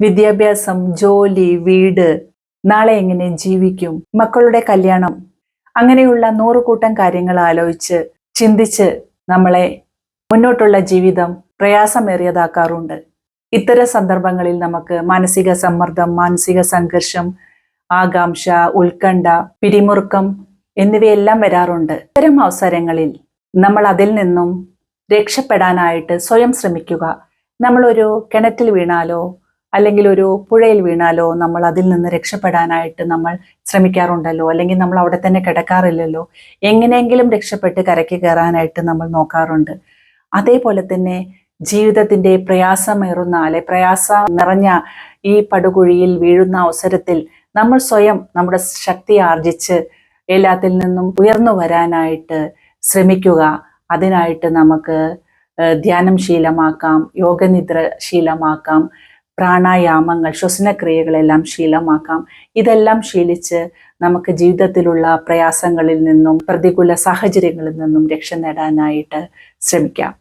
വിദ്യാഭ്യാസം, ജോലി, വീട്, നാളെ എങ്ങനെ ജീവിക്കും, മക്കളുടെ കല്യാണം, അങ്ങനെയുള്ള 100 കൂട്ടം കാര്യങ്ങൾ ആലോചിച്ച് ചിന്തിച്ച് നമ്മളെ മുന്നോട്ടുള്ള ജീവിതം പ്രയാസമേറിയതാക്കാറുണ്ട്. ഇത്തരം സന്ദർഭങ്ങളിൽ നമുക്ക് മാനസിക സമ്മർദ്ദം, മാനസിക സംഘർഷം, ആകാംക്ഷ, ഉത്കണ്ഠ, പിരിമുറുക്കം എന്നിവയെല്ലാം വരാറുണ്ട്. ഇത്തരം അവസരങ്ങളിൽ നമ്മൾ അതിൽ നിന്നും രക്ഷപ്പെടാനായിട്ട് സ്വയം ശ്രമിക്കുക. നമ്മളൊരു കിണറ്റിൽ വീണാലോ അല്ലെങ്കിൽ ഒരു പുഴയിൽ വീണാലോ നമ്മൾ അതിൽ നിന്ന് രക്ഷപ്പെടാനായിട്ട് നമ്മൾ ശ്രമിക്കാറുണ്ടല്ലോ, അല്ലെങ്കിൽ നമ്മൾ അവിടെ തന്നെ കിടക്കാറില്ലല്ലോ. എങ്ങനെയെങ്കിലും രക്ഷപ്പെട്ട് കരയ്ക്ക് കയറാനായിട്ട് നമ്മൾ നോക്കാറുണ്ട്. അതേപോലെ തന്നെ ജീവിതത്തിൻ്റെ പ്രയാസം നിറഞ്ഞ ഈ പടുകുഴിയിൽ വീഴുന്ന അവസരത്തിൽ നമ്മൾ സ്വയം നമ്മുടെ ശക്തി ആർജിച്ച് എല്ലാത്തിൽ നിന്നും ഉയർന്നു വരാനായിട്ട് ശ്രമിക്കുക. അതിനായിട്ട് നമുക്ക് ധ്യാനം ശീലമാക്കാം, യോഗനിദ്ര ശീലമാക്കാം, പ്രാണായാമങ്ങൾ, ശ്വസനക്രിയകളെല്ലാം ശീലമാക്കാം. ഇതെല്ലാം ശീലിച്ച് നമുക്ക് ജീവിതത്തിലുള്ള പ്രയാസങ്ങളിൽ നിന്നും പ്രതികൂല സാഹചര്യങ്ങളിൽ നിന്നും രക്ഷ നേടാനായിട്ട് ശ്രമിക്കാം.